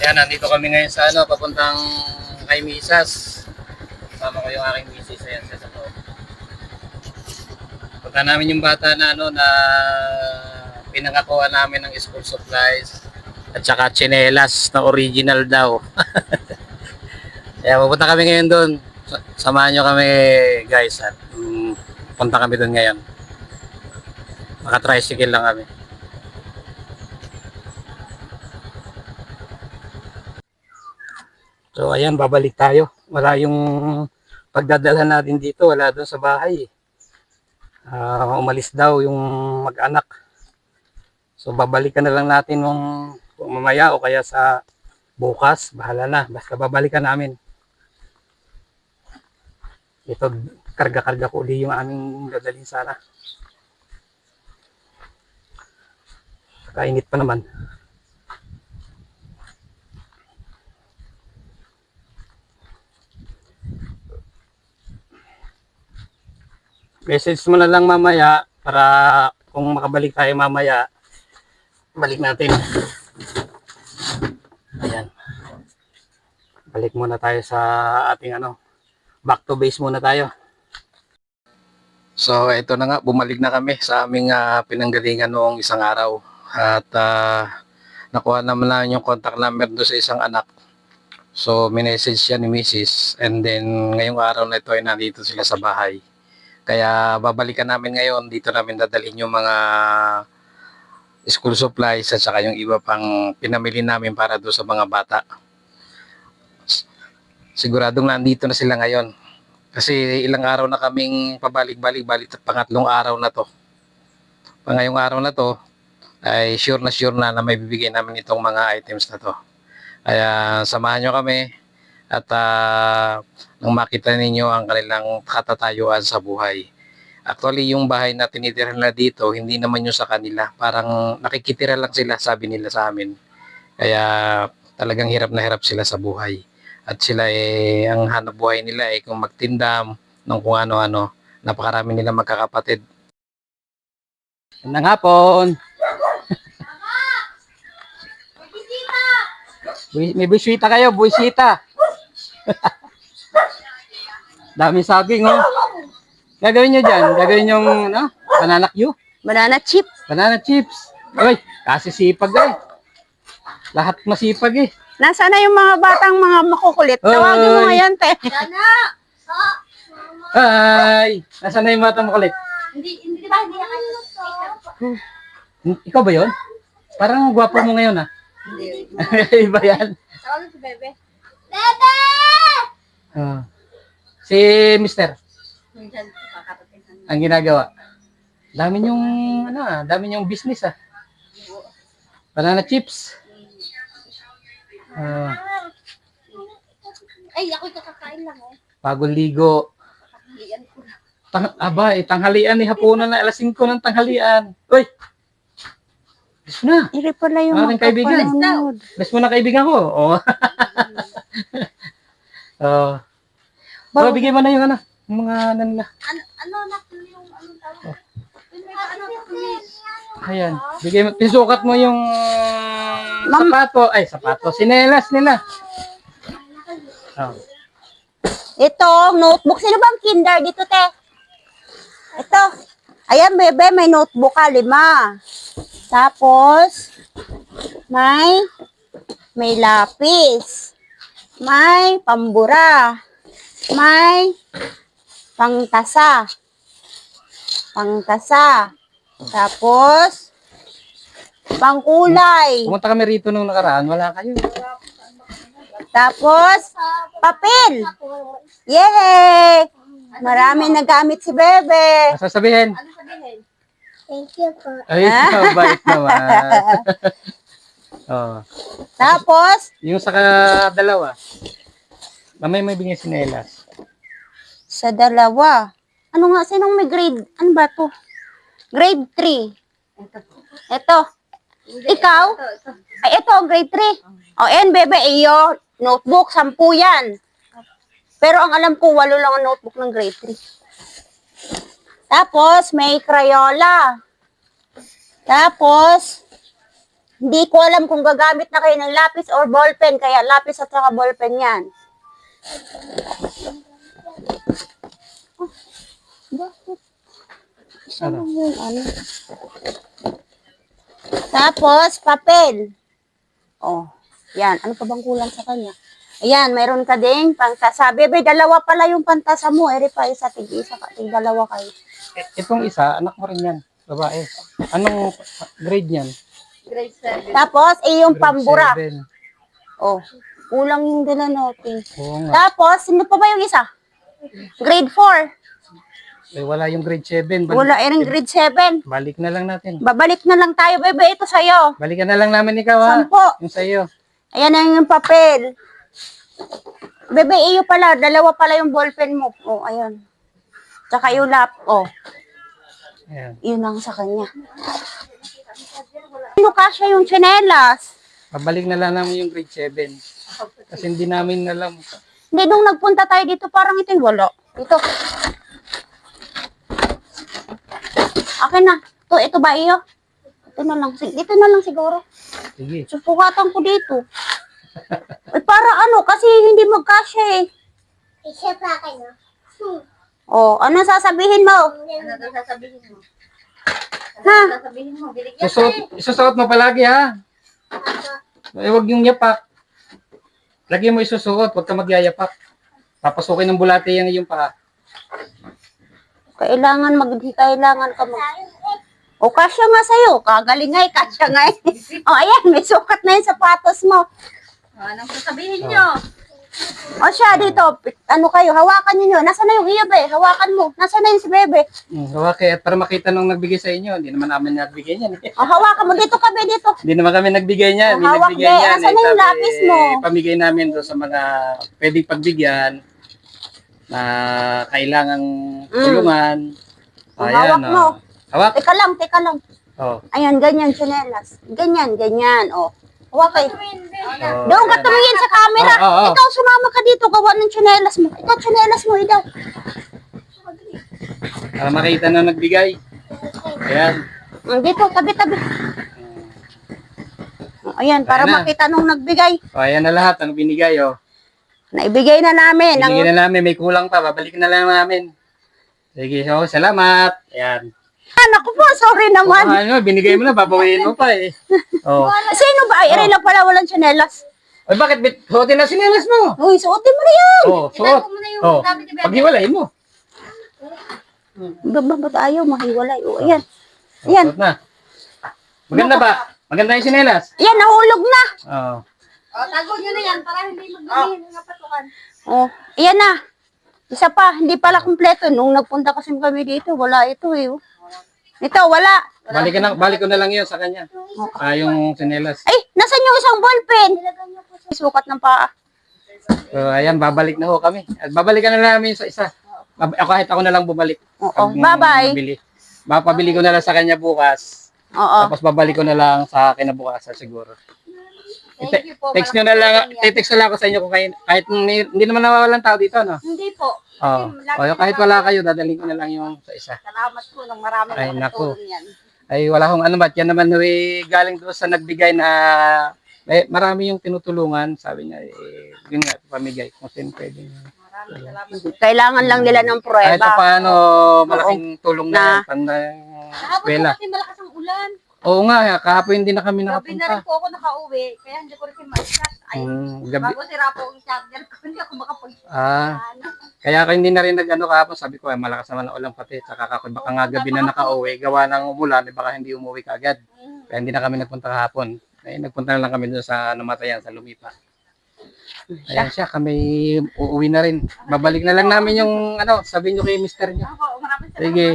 Yan, nandito kami ngayon sa papuntang kay Misas. Kasama ko yung aking misis. Ayan siya sa loob. Punta namin yung bata na na pinangakuha namin ng school supplies at saka tsinelas na original daw. Kaya pupunta kami ngayon doon. Samahan nyo kami guys at punta kami doon ngayon. Maka-tricycle lang kami. So ayan, babalik tayo. Wala yung pagdadalhan natin dito, wala doon sa bahay. Umalis daw yung mag-anak. So babalikan na lang natin kung mamaya o kaya sa bukas, bahala na. Basta babalikan namin. Ito, karga-karga ko uli yung aming dadalhin sana. Kainit pa naman. Message mo na lang mamaya para kung makabalik tayo mamaya, balik natin. Ayan. Balik muna tayo sa ating back to base muna tayo. So ito na nga, bumalik na kami sa aming pinanggalingan noong isang araw. At nakuha naman na yung contact number doon sa isang anak. So minessage siya ni Mrs. And then ngayong araw na ito ay nandito sila sa bahay. Kaya babalikan namin ngayon, dito namin dadalhin yung mga school supplies at saka yung iba pang pinamili namin para doon sa mga bata. Siguradong nandito na sila ngayon. Kasi ilang araw na kaming pabalik-balik, pangatlong araw na to. Ngayong araw na to, ay sure na may bibigay namin itong mga items na to. Kaya samahan nyo kami. At nang makita ninyo ang kanilang katatayuan sa buhay. Actually, yung bahay na tinitira nila dito, hindi naman yung sa kanila. Parang nakikitira lang sila, sabi nila sa amin. Kaya talagang hirap na hirap sila sa buhay. At sila ang hanap buhay nila kung magtindam ng kung ano-ano. Napakarami nila magkakapatid. Nang hapon! May buwisita kayo, buwisita! Dami saging, oh. Gagawin nyo dyan? Gagawin yung, banana Q? Banana chip. Banana chips. Uy, kasi sipag Lahat masipag Nasaan na yung mga batang mga makukulit? Tawagin mo ngayon, te. Ay! Nasaan na yung batang makulit? Hindi ba? Hindi na Ikaw ba yun? Parang gwapo mo ngayon, Hindi. Iba yan. Tawagin si Bebe. Bebe! Si Mister, ang ginagawa. Dami yung business Banana chips. Ay, ako'y kakakain lang Bagong ligo. Tanghalian ni hapunan na alas 5 ng tanghalian. Uy! Bes na. Iri pala yung Aking kaibigan. Bes mo na kaibigan ko. Oh. Bigay mo na yung yung mga nila. Ano na yung anong tawag? Ayan. Bigay mo, pisukat mo yung sapato. Sinelas nila. Oh. Ito, notebook. Sino bang kinder dito, te? Ito. Ayan, bebe, may notebook ka, 5. Tapos, may lapis. May pambura. May pangtasa. Tapos, pangkulay. Pumunta kami rito nung nakaraan, wala kayo. Tapos, papel. Yay! Marami nagamit si Bebe. Sasabihin. Ano sabihin? Thank you po. Ay, bait naman. Tapos, Yung sa dalawa. Mamay may bigay sinelas. sa dalawa. Ano nga, sinong may grade? Ano ba to? Grade 3. Ito. Ikaw? Ay, ito, grade 3. O, Bebe, iyo, notebook, 10 yan. Pero ang alam ko, 8 lang ang notebook ng grade 3. Tapos, may Crayola. Tapos, Hindi ko alam kung gagamit na kayo ng lapis or ballpen, kaya lapis at saka ballpen yan. Oh, bakit? Isa Ano? lang yun, ano? Tapos, papel. Oh, yan. Ano pa bang kulang sa kanya? Ayan, mayroon ka ding pantasa. Bebe, dalawa pala yung pantasa mo. Eri pa isa, tig-isa ka, tig-dalawa kayo. Itong isa, anak mo rin yan. Babae. Anong grade niyan? Grade 7. Tapos, yung Grade pambura. 7. Oh, kulang yung dala natin. Oo nga. Tapos, sino pa ba yung isa? Grade 4. Eh, wala yung grade 7. Wala, rin grade 7. Balik na lang natin. Babalik na lang tayo, bebe. Ito sa'yo. Balikan na lang namin ikaw ha. 10. Yung sa'yo. Ayan na yung papel. Bebe, iyo pala. Dalawa pala yung ballpen mo. Oh, ayan. Tsaka yung lap. Oh, Ayan. yun lang sa kanya. Ano kasya yung tsinelas? Babalik na lang namin yung grade 7. Kasi hindi namin alam. Hindi, nung nagpunta tayo dito, parang ito yung wala. Ito. Akin na. Ito ba iyo? Ito na lang. Dito na lang siguro. Sige. Susukatan ko dito. Para ano, kasi hindi magkasya eh. Isa pa akin, no? Oh, ano sasabihin mo? Ano daw sasabihin mo? Ha? Sasabihin mo, binigyan Isusuot mo palagi ha. Eh, huwag yung yapak. Lagi mo isusuot, huwag ka magyayapak. Papasukin ng bulate yung iyong paa. Kailangan ka mag... O, kasya nga sa'yo. Kagaling nga eh, kasya nga eh. O, ayan, may sukat na yung sapatos mo. Anong sasabihin nyo? O siya, dito, ano kayo, hawakan niyo. Nasaan na yung iyo, be? Hawakan mo. Nasaan na yung si Bebe? Okay, at para makita nung nagbigay sa inyo, hindi naman namin nagbigay niyan. O, hawakan mo. Dito ka, be, dito. Hindi naman kami nagbigay niyan. Oh, May hawak, nagbigay be. niyan. Asan na yung sabi, lapis mo? Pamigay namin doon sa mga pwedeng pagbigyan na kailangang tulungan. Oh, hawak mo. Hawak. Teka lang, teka lang. Oh. Ayan, ganyan, tsinelas. Ganyan, ganyan. O, hawak kayo. Oh. Doon ka tumingin sa camera. Oo. Ikaw, sumama ka dito. Gawa ng tsinelas mo. Ikaw, tsinelas mo, ikaw. Para makita na nagbigay. Ayan. Dito, tabi-tabi. Ayan, para Ayan na. makita nung nagbigay. O, ayan na lahat ang binigay. Oh. Naibigay na namin. Binigay na namin. May kulang pa. Babalikin na lang namin. Sige. So, salamat. Ayan. Anak ko po, sorry naman. Ano, binigay mo na. Babawiin mo pa eh. Oh. Sino ba? Ay, lang pala walang tsinelas. Ay, bakit? Suotin na sinelas mo. Uy, suotin mo na yan. Oh, suot. Itago mo na yung Oh. gamit ni Bebe. Paghiwalay mo. Ba't ayaw mahiwalay? O, ayan. Ayan. Suot na. Maganda ba? Maganda yung sinelas. Ayan, nahulog na. Oo. O, tago nyo na yan para hindi magdumihin ng patukan. Oh, ayan na. Isa pa, hindi pala kumpleto. Nung nagpunta kasi kami dito, wala ito eh. Oh. Ito, wala. Balik ko na lang yun sa kanya. Yung sinelas. Ay, nasan yung isang ballpen? Sukat ng paa. So, ayan, babalik na ho kami. At babalikan na namin sa isa. Kahit ako na lang bumalik. Oo, Pag bye-bye. mabili. Mapabili ko na lang sa kanya bukas. Oo. Tapos babalik ko na lang sa kinabukasan siguro. Thank you po. Text nyo na lang, text na lang ako sa inyo kung kahit hindi naman nawawalan tao dito, no? Hindi po. Oo. O, kahit wala kayo, dadaling ko na lang yung sa isa. Salamat po ng maraming Ay, naku. nakatulong yan. Ay, wala akong ano ba't yan naman galing doon sa nagbigay na marami yung tinutulungan. Sabi niya, yun nga, pamigay. Kung sino pwede. Maraming salamat. Kailangan lang nila ng Kahit prueba. paano, malaking tulong na yan. Panda Kahapon eskwela. po kasi malakas ang ulan. Oo nga, kahapon hindi na kami Gabi na nakapunta. rin po ako nakauwi. Kaya hindi ko rin ma-chat. Ay, Gabi. bago sira po ang charger ko, hindi ako makapag... Kaya ako hindi na rin nag-ano kahapon. Sabi ko, ay, malakas naman ang ulan pati. Tsaka baka nga gabi na nakauwi. Gawa ng umulan, baka hindi umuwi kaagad. Kaya hindi na kami nagpunta kahapon. Ay, nagpunta na lang kami doon sa namatayan, sa Lumipa. Ayan siya, kami uuwi na rin. Babalik na lang namin yung, sabihin nyo kay mister nyo. Ako, maraming salamat. Sige.